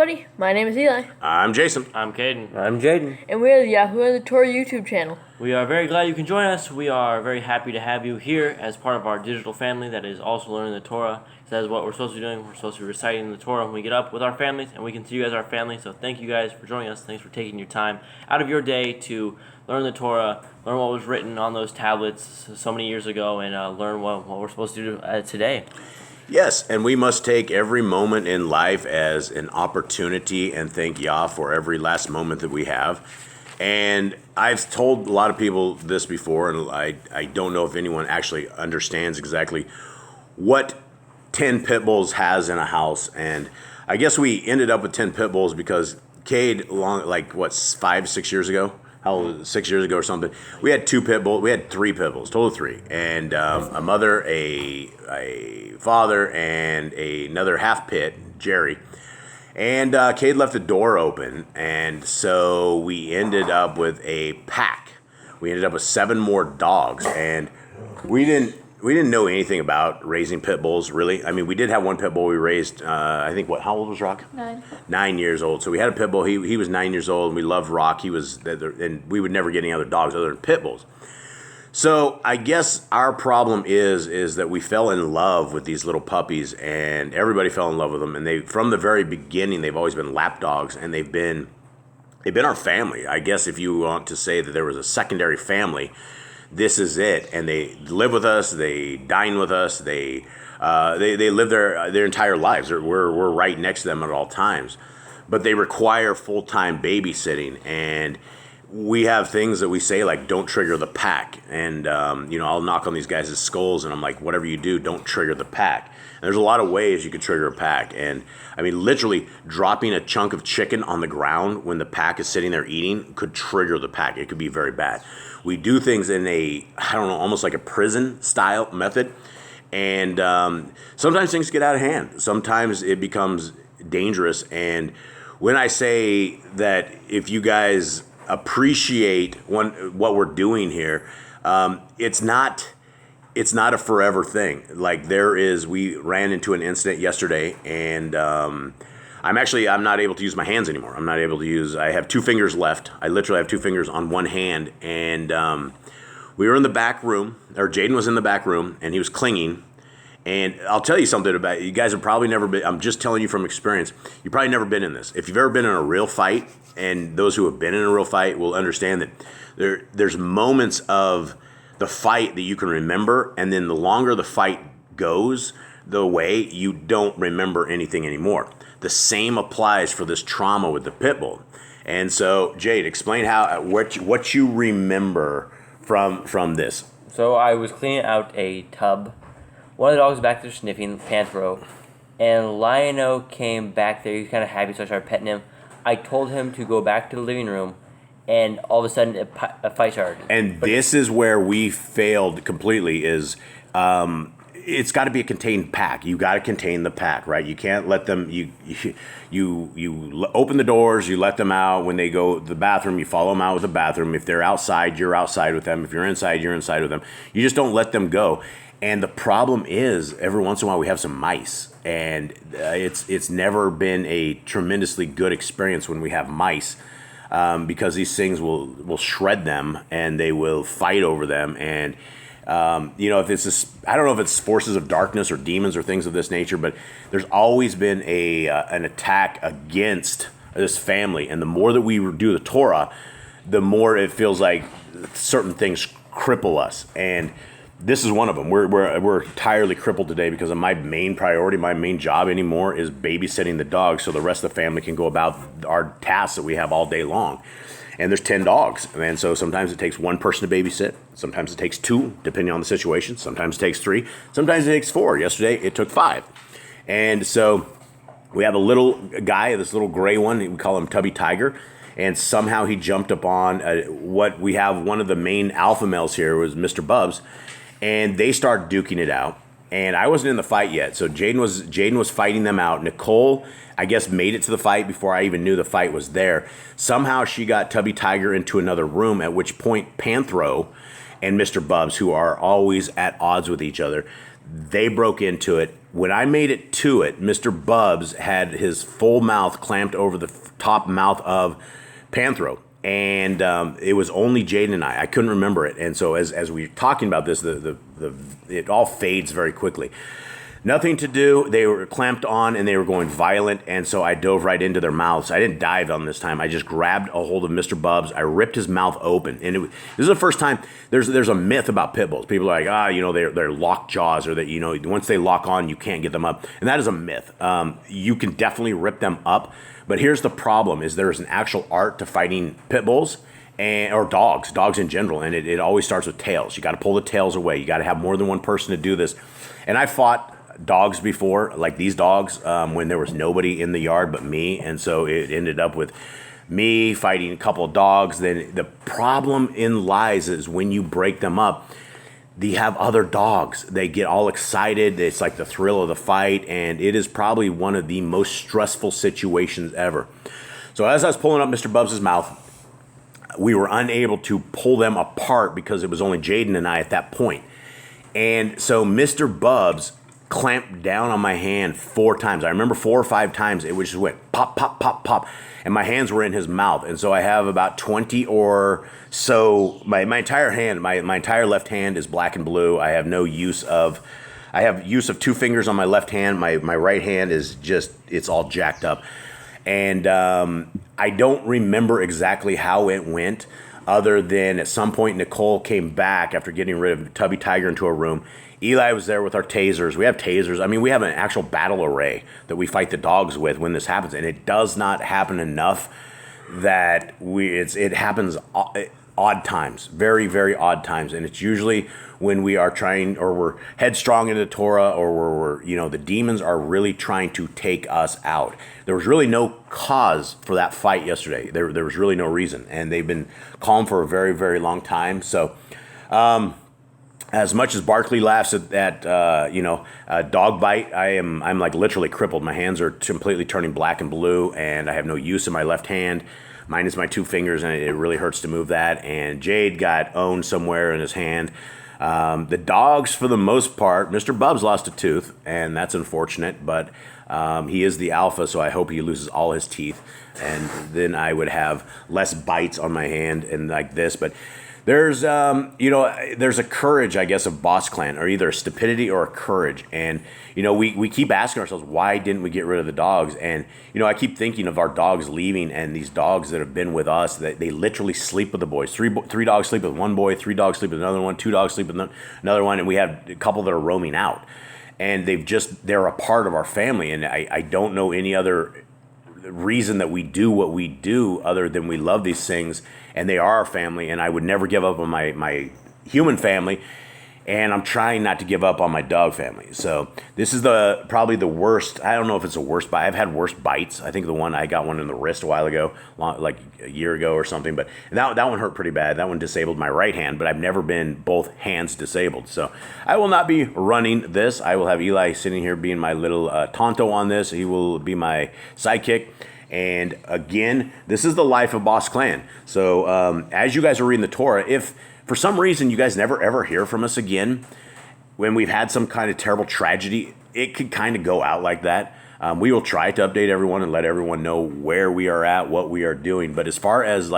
everybody. My name is Eli. I'm Jason. I'm Caden. I'm Jaden. And we are the YHWH Torah YouTube channel. We are very glad you can join us. We are very happy to have you here as part of our digital family that is also learning the Torah. That is what we're supposed to be doing. We're supposed to be reciting the Torah when we get up with our families, and we can see you as our family. So thank you guys for joining us. Thanks for taking your time out of your day to learn the Torah, learn what was written on those tablets so many years ago, and learn what we're supposed to do today. Yes, and we must take every moment in life as an opportunity and thank Yah for every last moment that we have. And I've told a lot of people this before, and I don't know if anyone actually understands exactly what 10 pit bulls has in a house. And I guess we ended up with 10 pit bulls because Cade, 5-6 years ago? How old, 6 years ago or something, we had 2 pit bulls. We had 3 pit bulls, total 3, and a mother, a father, and another half pit, Jerry. And Cade left the door open, and so we ended up with a pack. We ended up with 7 more dogs, and we didn't know anything about raising pit bulls, really. I mean, we did have one pit bull we raised, how old was Rock? 9. 9 years old. So we had a pit bull. He was 9 years old, and we loved Rock. And we would never get any other dogs other than pit bulls. So I guess our problem is that we fell in love with these little puppies, and everybody fell in love with them. And from the very beginning, they've always been lap dogs, and they've been our family. I guess if you want to say that there was a secondary family, this is it. And they live with us, they dine with us, they live their entire lives. We're right next to them at all times. But they require full-time babysitting, and we have things that we say like, don't trigger the pack. And, I'll knock on these guys' skulls, and I'm like, whatever you do, don't trigger the pack. And there's a lot of ways you could trigger a pack. And, I mean, literally dropping a chunk of chicken on the ground when the pack is sitting there eating could trigger the pack. It could be very bad. We do things in almost like a prison-style method. And sometimes things get out of hand. Sometimes it becomes dangerous. And when I say that if you guys appreciate what we're doing here, it's not a forever thing. Like we ran into an incident yesterday, and I'm not able to use my hands anymore. I have 2 fingers left. I literally have 2 fingers on one hand, and we were in the back room, or Jaden was in the back room, and he was clinging. And I'll tell you something about it. You guys have probably never been, I'm just telling you from experience, you've probably never been in this. If you've ever been in a real fight, and those who have been in a real fight will understand that there's moments of the fight that you can remember, and then the longer the fight goes the way, you don't remember anything anymore. The same applies for this trauma with the pit bull. And so, Jade, explain what you remember from this. So I was cleaning out a tub. One of the dogs was back there sniffing, Panthro, and Lion-O came back there. He was kind of happy, so I started petting him. I told him to go back to the living room, and all of a sudden a fight started. And this is where we failed completely is it's got to be a contained pack. You got to contain the pack, right? You can't let them, you open the doors, you let them out. When they go to the bathroom, you follow them out with the bathroom. If they're outside, you're outside with them. If you're inside, you're inside with them. You just don't let them go. And the problem is, every once in a while, we have some mice. And it's never been a tremendously good experience when we have mice, because these things will shred them, and they will fight over them. And, if it's I don't know if it's forces of darkness or demons or things of this nature, but there's always been an attack against this family. And the more that we do the Torah, the more it feels like certain things cripple us. And this is one of them. We're entirely crippled today because of my main priority, my main job anymore is babysitting the dogs, so the rest of the family can go about our tasks that we have all day long. And there's 10 dogs, and so sometimes it takes one person to babysit. Sometimes it takes 2, depending on the situation. Sometimes it takes 3. Sometimes it takes 4. Yesterday it took 5. And so we have a little guy, this little gray one. We call him Tubby Tiger. And somehow he jumped upon one of the main alpha males here was Mr. Bubs. And they start duking it out. And I wasn't in the fight yet. So Jaden was fighting them out. Nicole, I guess, made it to the fight before I even knew the fight was there. Somehow she got Tubby Tiger into another room, at which point Panthro and Mr. Bubs, who are always at odds with each other, they broke into it when I made it to it, Mr. Bubs had his full mouth clamped over the top mouth of Panthro. And it was only Jaden and I. I couldn't remember it. And so as we were talking about this, it all fades very quickly. Nothing to do. They were clamped on and they were going violent. And so I dove right into their mouths. I didn't dive on this time. I just grabbed a hold of Mr. Bubs. I ripped his mouth open. And this is the first time. There's a myth about pit bulls. People are like, they're locked jaws, or that, once they lock on, you can't get them up. And that is a myth. You can definitely rip them up. But here's the problem: is there's an actual art to fighting pit bulls or dogs in general, and it always starts with tails. You got to pull the tails away. You got to have more than one person to do this. And I fought dogs before, like these dogs, when there was nobody in the yard but me, and so it ended up with me fighting a couple of dogs. Then the problem lies is when you break them up, you have other dogs. They get all excited. It's like the thrill of the fight, and it is probably one of the most stressful situations ever. So as I was pulling up Mr. Bubs' mouth, we were unable to pull them apart because it was only Jaden and I at that point. And so Mr. Bubs clamped down on my hand 4 times. I remember 4 or 5 times it just went pop, pop, pop, pop, and my hands were in his mouth. And so I have about 20 or so, my entire hand, my entire left hand is black and blue. I have use of 2 fingers on my left hand. My right hand is it's all jacked up. And I don't remember exactly how it went, other than at some point Nicole came back after getting rid of Tubby Tiger into a room. Eli was there with our tasers. We have tasers. I mean, we have an actual battle array that we fight the dogs with when this happens, and it does not happen enough that it happens odd times, very, very odd times, and it's usually when we are trying, or we're headstrong into Torah, or we're the demons are really trying to take us out. There was really no cause for that fight yesterday. There was really no reason, and they've been calm for a very, very long time. So, as much as Barkley laughs at a dog bite, I'm like literally crippled. My hands are completely turning black and blue, and I have no use in my left hand. Mine is my 2 fingers, and it really hurts to move that. And Jade got owned somewhere in his hand. The dogs, for the most part, Mr. Bubs lost a tooth, and that's unfortunate, but he is the alpha, so I hope he loses all his teeth, and then I would have less bites on my hand and like this. But there's there's a courage, I guess, of Boss Clan, or either a stupidity or a courage. And we keep asking ourselves, why didn't we get rid of the dogs? And I keep thinking of our dogs leaving, and these dogs that have been with us, that they literally sleep with the boys. Three dogs sleep with one boy, 3 dogs sleep with another one, 2 dogs sleep with another one, and we have a couple that are roaming out, and they're a part of our family. And I don't know any other reason that we do what we do other than we love these things, and they are our family, and I would never give up on my human family, and I'm trying not to give up on my dog family. So this is probably the worst. I don't know if it's the worst bite. I've had worse bites. I think I got one in the wrist a while ago, like a year ago or something, but that one hurt pretty bad. That one disabled my right hand, but I've never been both hands disabled. So I will not be running this. I will have Eli sitting here being my little tonto on this. He will be my sidekick. And again, this is the life of Boss Clan. So as you guys are reading the Torah, if for some reason you guys never ever hear from us again, when we've had some kind of terrible tragedy, it could kind of go out like that. We will try to update everyone and let everyone know where we are at, what we are doing. But as far as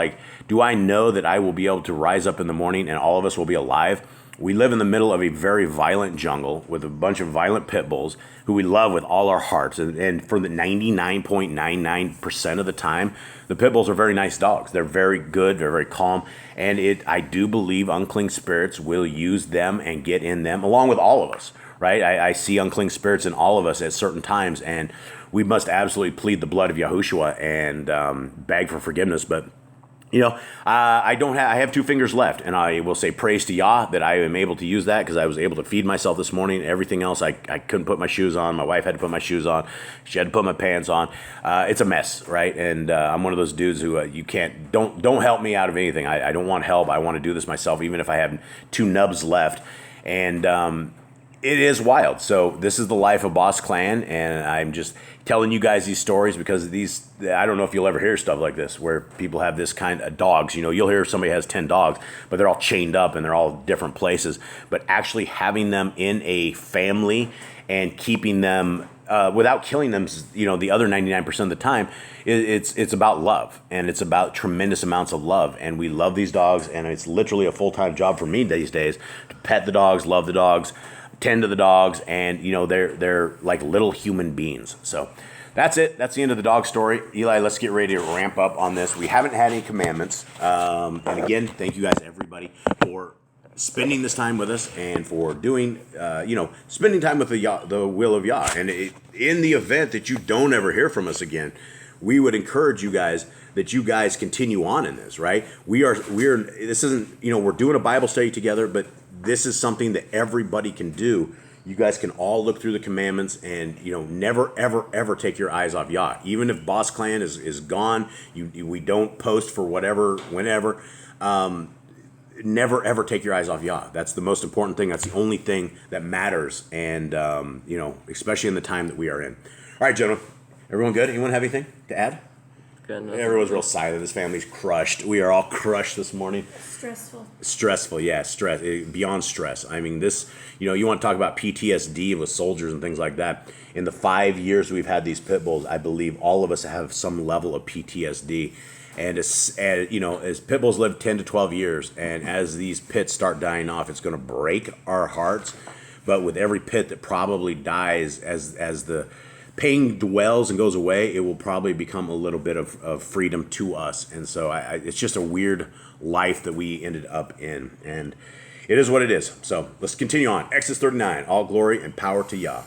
do I know that I will be able to rise up in the morning and all of us will be alive? We live in the middle of a very violent jungle with a bunch of violent pit bulls who we love with all our hearts. And for the 99.99% of the time, the pit bulls are very nice dogs. They're very good. They're very calm. And I do believe unclean spirits will use them and get in them, along with all of us, right? I see unclean spirits in all of us at certain times, and we must absolutely plead the blood of Yahushua and beg for forgiveness. But I have 2 fingers left, and I will say praise to Yah that I am able to use that, because I was able to feed myself this morning. Everything else, I couldn't put my shoes on. My wife had to put my shoes on. She had to put my pants on. It's a mess, right? And I'm one of those dudes who don't help me out of anything. I don't want help. I want to do this myself, even if I have 2 nubs left. And It is wild. So this is the life of Boss Clan, and I'm just telling you guys these stories because I don't know if you'll ever hear stuff like this where people have this kind of dogs. You'll hear somebody has 10 dogs, but they're all chained up and they're all different places. But actually having them in a family and keeping them without killing them, the other 99% of the time, it's about love, and it's about tremendous amounts of love. And we love these dogs, and it's literally a full-time job for me these days to pet the dogs, love the dogs, tend to the dogs, and they're like little human beings. So that's it. That's the end of the dog story. Eli, let's get ready to ramp up on this. We haven't had any commandments, and again, thank you guys, everybody, for spending this time with us and for doing, spending time with the will of Yah. And in the event that you don't ever hear from us again, we would encourage you guys that you guys continue on in this, right? This isn't, we're doing a Bible study together, but this is something that everybody can do. You guys can all look through the commandments and, never, ever, ever take your eyes off Yah. Even if Boss Clan is gone, we don't post for whatever, whenever, never, ever take your eyes off Yah. That's the most important thing. That's the only thing that matters. And, especially in the time that we are in. All right, gentlemen, everyone good? Anyone have anything to add? Everyone's real silent. This family's crushed. We are all crushed this morning. Stressful, yeah. Beyond stress. I mean, this, you want to talk about PTSD with soldiers and things like that. In the 5 years we've had these pit bulls, I believe all of us have some level of PTSD. And as pit bulls live 10 to 12 years, and as these pits start dying off, it's going to break our hearts. But with every pit that probably dies as the pain dwells and goes away, it will probably become a little bit of freedom to us. And so it's just a weird life that we ended up in. And it is what it is. So let's continue on. Exodus 39, all glory and power to Yah.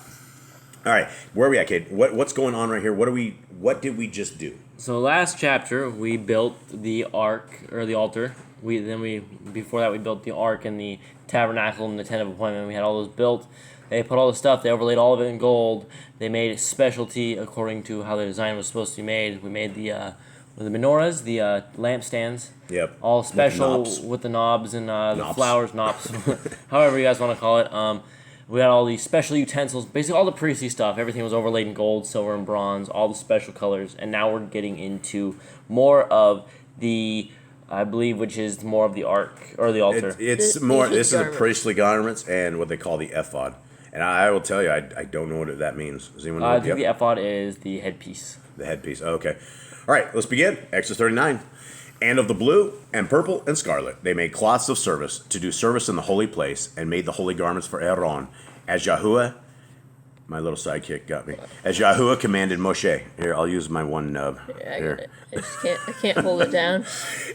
All right, where are we at, Kate? What's going on right here? What did we just do? So last chapter, we built the ark, or the altar. Before that, we built the ark and the tabernacle and the tent of appointment. We had all those built. They put all the stuff, they overlaid all of it in gold. They made a specialty according to how the design was supposed to be made. We made the menorahs, the lampstands. Yep. All special with the knobs and the flowers, knops, however you guys want to call it. We had all these special utensils, basically all the priestly stuff. Everything was overlaid in gold, silver, and bronze, all the special colors. And now we're getting into more of the, I believe, which is more of the ark, or the altar. This is the priestly garments and what they call the ephod. And I will tell you, I don't know what that means. Does anyone know? I think the ephod is the headpiece. The headpiece. Okay. All right, let's begin. Exodus 39. And of the blue and purple and scarlet, they made cloths of service to do service in the holy place, and made the holy garments for Aaron, as Yahuwah, my little sidekick got me, as Yahuwah commanded Moshe. Here, I'll use my one nub. Here. I can't hold it down.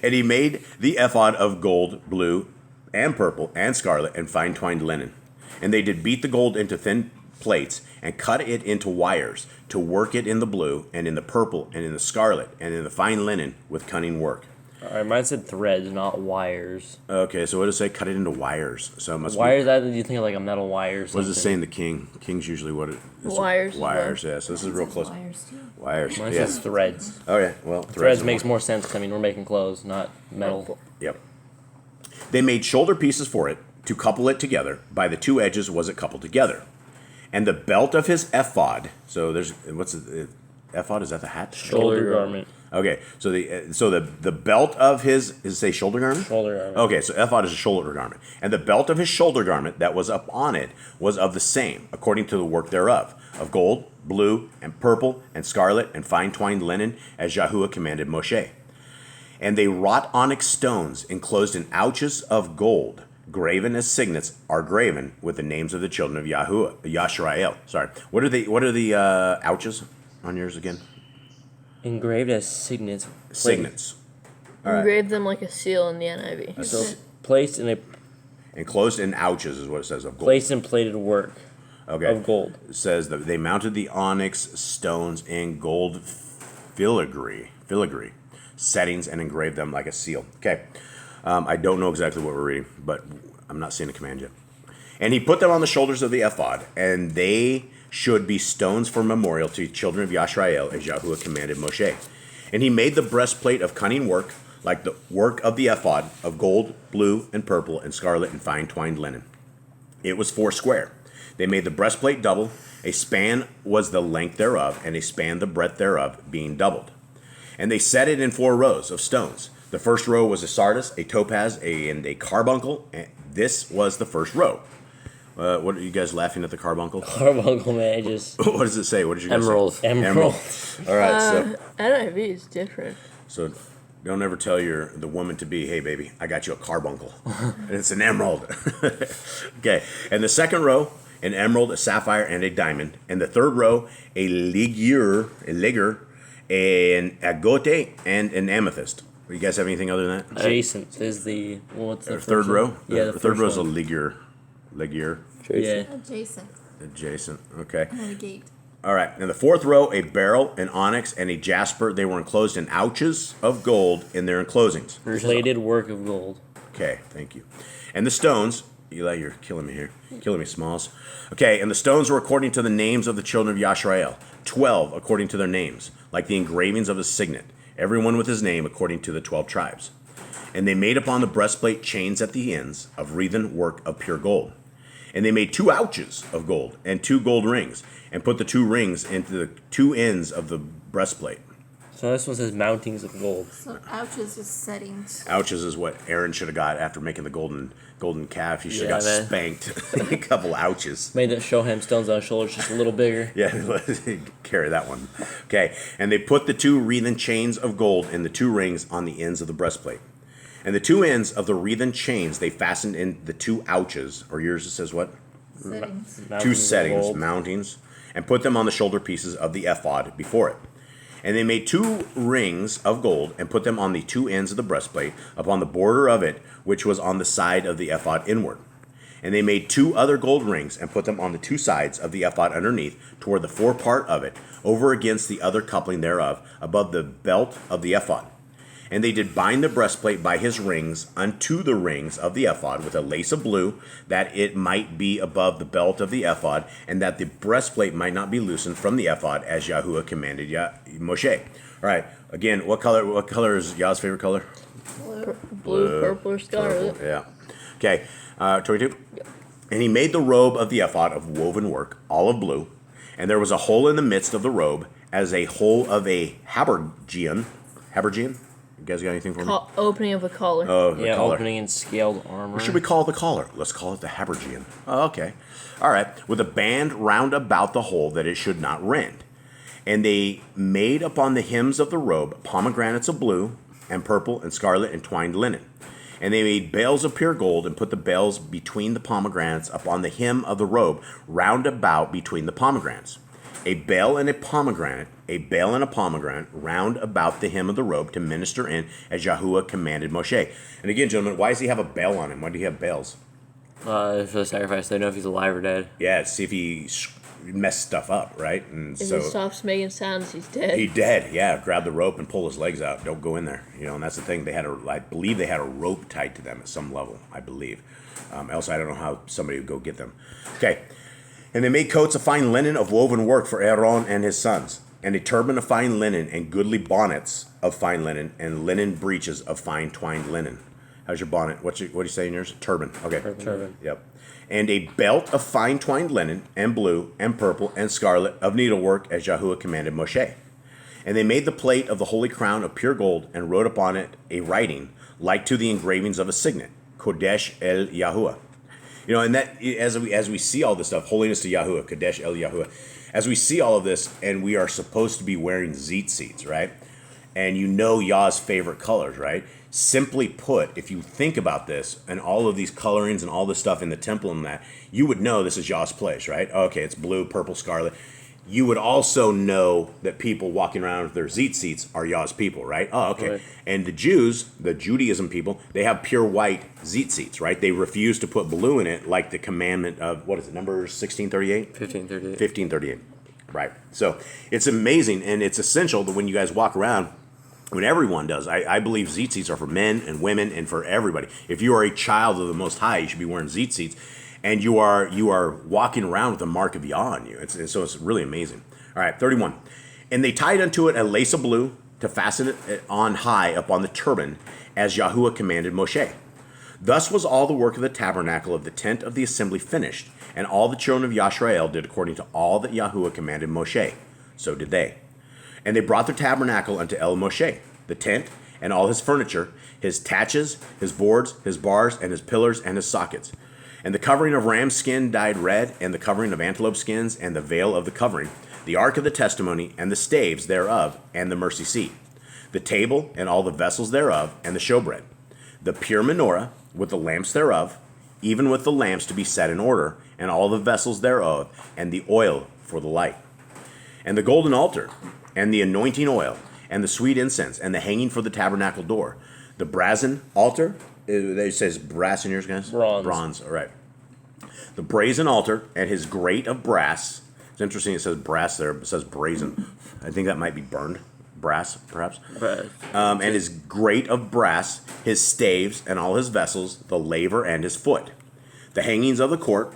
And he made the ephod of gold, blue, and purple, and scarlet, and fine twined linen. And they did beat the gold into thin plates, and cut it into wires, to work it in the blue, and in the purple, and in the scarlet, and in the fine linen, with cunning work. All right, mine said threads, not wires. Okay, so what does it say? Cut it into wires. So it must wires. Do you think of like a metal wire? Or something? What does it say in the king? King's usually what it is. Wires. Wires. Yeah. So this is real close. Wires too. Wires. Mine Yeah. says threads. Okay. Well, Threads makes more sense because we're making clothes, not metal. Yep. They made shoulder pieces for it to couple it together. By the two edges was it coupled together, and the belt of his ephod. So there's what's it? Ephod, is that the hat? Shoulder garment. Okay, so the belt of his, does it say shoulder garment? Shoulder garment. Okay, so ephod is a shoulder garment. And the belt of his shoulder garment that was upon it was of the same, according to the work thereof, of gold, blue, and purple, and scarlet, and fine twined linen, as Yahuwah commanded Moshe. And they wrought onyx stones enclosed in ouches of gold, graven as signets are graven with the names of the children of Yahuwah, Yashrael. Sorry. What are the ouches on yours again? Engraved as signets. Signets. All right. Engraved them like a seal in the NIV. So placed in a Enclosed in ouches is what it says of gold. placed in plated work of gold. It says that they mounted the onyx stones in gold filigree settings and engraved them like a seal. Okay. I don't know exactly what we're reading, but I'm not seeing a command yet. And he put them on the shoulders of the ephod, and they should be stones for memorial to the children of Yashrael, as Yahuwah commanded Moshe. And he made the breastplate of cunning work, like the work of the ephod, of gold, blue, and purple, and scarlet, and fine twined linen. It was 4 square. They made the breastplate double. A span was the length thereof, and a span the breadth thereof, being doubled. And they set it in 4 rows of stones. The first row was a sardius, a topaz, and a carbuncle. And this was the first row. What are you guys laughing at the carbuncle? Carbuncle, man, just What does it say? What did you guys emerald. say? Emerald. All right, NIV is different. so don't ever tell the woman to be, hey baby, I got you a carbuncle, and it's an emerald. Okay, and the second row, an emerald, a sapphire, and a diamond. And the third row, a ligure, an agate, and an amethyst. You guys have anything other than that? Adjacent is the what's the Third first row? one? Yeah, the third first row is a one. ligure. Yeah. Adjacent. Okay. And a gate. All right. In the fourth row, a beryl, an onyx, and a jasper. They were enclosed in ouches of gold in their enclosings. Plated work of gold. Okay, thank you. And the stones, Eli, you're killing me here. Killing me, Smalls. Okay, and the stones were according to the names of the children of Yashrael. 12 according to their names, like the engravings of a signet, everyone with his name according to the 12 tribes. And they made upon the breastplate chains at the ends of wreathen work of pure gold. And they made 2 ouches of gold and 2 gold rings, and put the 2 rings into the 2 ends of the breastplate. So this one says mountings of gold. So ouches is settings. Ouches is what Aaron should have got after making the golden calf. He should have Yeah, got man. spanked. A couple ouches. Made that Shoham stones on his shoulders just a little bigger. Yeah, carry that one. Okay, and they put the 2 wreathen chains of gold in the 2 rings on the ends of the breastplate. And the 2 ends of the wreathen chains they fastened in the 2 ouches, or yours it says what? Settings. 2 Mountings of settings, gold. mountings, and put them on the shoulder pieces of the ephod before it. And they made 2 rings of gold and put them on the 2 ends of the breastplate upon the border of it, which was on the side of the ephod inward. And they made 2 other gold rings and put them on the 2 sides of the ephod underneath toward the forepart of it, over against the other coupling thereof, above the belt of the ephod. And they did bind the breastplate by his rings unto the rings of the ephod with a lace of blue, that it might be above the belt of the ephod, and that the breastplate might not be loosened from the ephod, as Yahuwah commanded Moshe. All right. Again, what color is Yah's favorite color? Blue, purple, or scarlet. Purple, yeah. Okay. 22. Yep. And he made the robe of the ephod of woven work, all of blue, and there was a hole in the midst of the robe, as a hole of a habergeon. Habergeon? You guys got anything for me? Opening of a collar. Oh, the Yeah, collar. opening in scaled armor. What should we call the collar? Let's call it the habergeon. Oh, okay. All right. With a band round about the hole that it should not rend. And they made upon the hems of the robe pomegranates of blue and purple and scarlet and twined linen. And they made bales of pure gold and put the bales between the pomegranates upon the hem of the robe round about between the pomegranates. A bale and a pomegranate round about the hem of the robe to minister in, as Yahuwah commanded Moshe. And again, gentlemen, why does he have a bale on him? Why do you have bales? For the sacrifice, they know if he's alive or dead. Yeah, see if he messed stuff up, right? And If so he stops making sounds, he's dead. he dead. Yeah, grab the rope and pull his legs out. Don't go in there. And that's the thing. I believe they had a rope tied to them at some level. I believe. Else I don't know how somebody would go get them. Okay. And they made coats of fine linen of woven work for Aaron and his sons, and a turban of fine linen, and goodly bonnets of fine linen, and linen breeches of fine twined linen. How's your bonnet? What do you say in yours? Turban. Okay. Turban. Yep. And a belt of fine twined linen, and blue, and purple, and scarlet of needlework, as Yahuwah commanded Moshe. And they made the plate of the holy crown of pure gold, and wrote upon it a writing like to the engravings of a signet, Kodesh El Yahuwah. And that as we see all this stuff, holiness to Yahuwah, Kadesh El Yahuwah, as we see all of this, and we are supposed to be wearing tzitzits, right? And Yah's favorite colors, right? Simply put, if you think about this and all of these colorings and all this stuff in the temple and that, you would know this is Yah's place, right? Okay, it's blue, purple, scarlet. You would also know that people walking around with their tzitzits are Yah's people, right? Oh, okay. Right. And the Jews, the Judaism people, they have pure white tzitzits, right? They refuse to put blue in it, like the commandment of, what is it, Numbers 16:38? 1538. 15:38, right. So it's amazing, and it's essential that when you guys walk around, when everyone does, I believe tzitzits are for men and women and for everybody. If you are a child of the Most High, you should be wearing tzitzits. And you are walking around with the mark of Yah on you. So it's really amazing. All right, 31. And they tied unto it a lace of blue to fasten it on high upon the turban, as Yahuwah commanded Moshe. Thus was all the work of the tabernacle of the tent of the assembly finished, and all the children of Yashrael did according to all that Yahuwah commanded Moshe. So did they. And they brought the tabernacle unto El Moshe, the tent, and all his furniture, his taches, his boards, his bars, and his pillars, and his sockets. And the covering of ram skin dyed red, and the covering of antelope skins, and the veil of the covering, the ark of the testimony, and the staves thereof, and the mercy seat, the table, and all the vessels thereof, and the showbread, the pure menorah, with the lamps thereof, even with the lamps to be set in order, and all the vessels thereof, and the oil for the light, and the golden altar, and the anointing oil, and the sweet incense, and the hanging for the tabernacle door, the brazen altar. It says brass in yours, guys? Bronze. Bronze, all right. The brazen altar, and his grate of brass. It's interesting it says brass there, but it says brazen. I think that might be burned brass, perhaps. And his grate of brass, his staves, and all his vessels, the laver and his foot, the hangings of the court,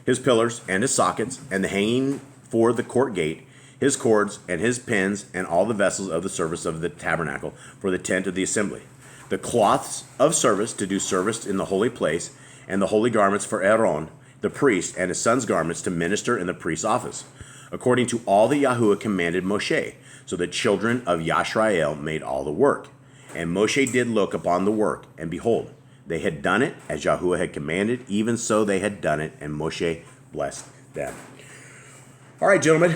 his pillars and his sockets, and the hanging for the court gate, his cords and his pins, and all the vessels of the service of the tabernacle for the tent of the assembly, the cloths of service to do service in the holy place, and the holy garments for Aaron, the priest, and his son's garments to minister in the priest's office, according to all that Yahuwah commanded Moshe. So the children of Yashrael made all the work. And Moshe did look upon the work, and behold, they had done it as Yahuwah had commanded, even so they had done it, and Moshe blessed them. All right, gentlemen,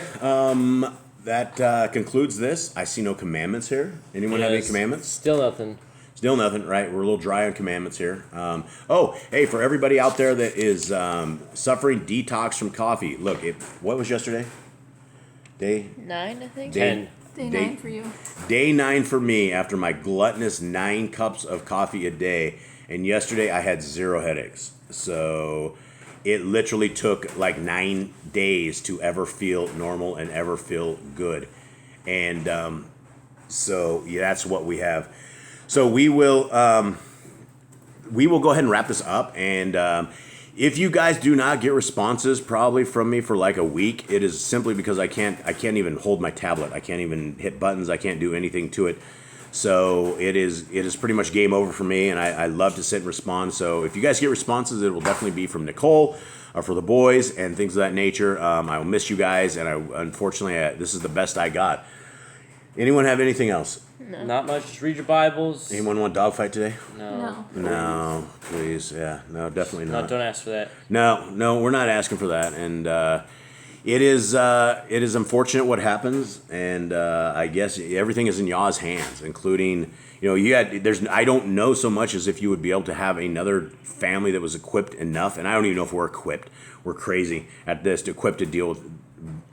that concludes this. I see no commandments here. Anyone have any commandments? Still nothing. Still nothing, right? We're a little dry on commandments here. Hey, for everybody out there that is suffering detox from coffee, look, what was yesterday? Day 9, I think. 10. Day Day- 9 for you. Day 9 for me after my gluttonous 9 cups of coffee a day. And yesterday I had 0 headaches. So it literally took like 9 days to ever feel normal and ever feel good. And so yeah, that's what we have. So we will go ahead and wrap this up. And if you guys do not get responses probably from me for like a week, it is simply because I can't even hold my tablet. I can't even hit buttons. I can't do anything to it. So it is pretty much game over for me, and I love to sit and respond. So if you guys get responses, it will definitely be from Nicole or for the boys and things of that nature. I will miss you guys, and unfortunately this is the best I got. Anyone have anything else? No. Not much. Just read your Bibles. Anyone want dogfight today? No. No, please. Yeah, no, definitely No, not. don't ask for that. No, we're not asking for that, and it is unfortunate what happens, and I guess everything is in Yah's hands, including I don't know so much as if you would be able to have another family that was equipped enough, and I don't even know if we're equipped. We're crazy at this, equipped to deal with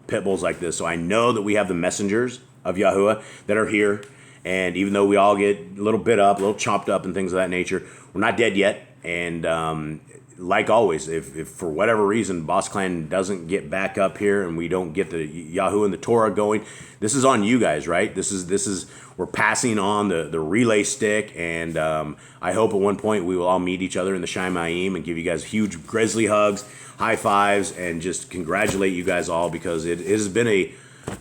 pit bulls like this. So I know that we have the messengers of Yahuwah that are here. And even though we all get a little bit up, a little chopped up and things of that nature, we're not dead yet. And like always, if for whatever reason Boss Clan doesn't get back up here and we don't get the Yahoo and the Torah going, this is on you guys, right? This is we're passing on the relay stick, and I hope at one point we will all meet each other in the Shaimayim and give you guys huge grizzly hugs, high fives, and just congratulate you guys all, because it has been a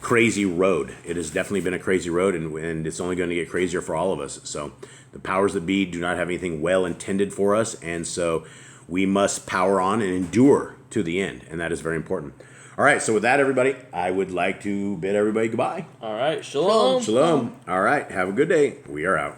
crazy road. It has definitely been a crazy road, and it's only going to get crazier for all of us. So the powers that be do not have anything well intended for us, and so we must power on and endure to the end, and that is very important. All right, so with that, everybody, I would like to bid everybody goodbye. All right. Shalom. Shalom. All right, have a good day. We are out.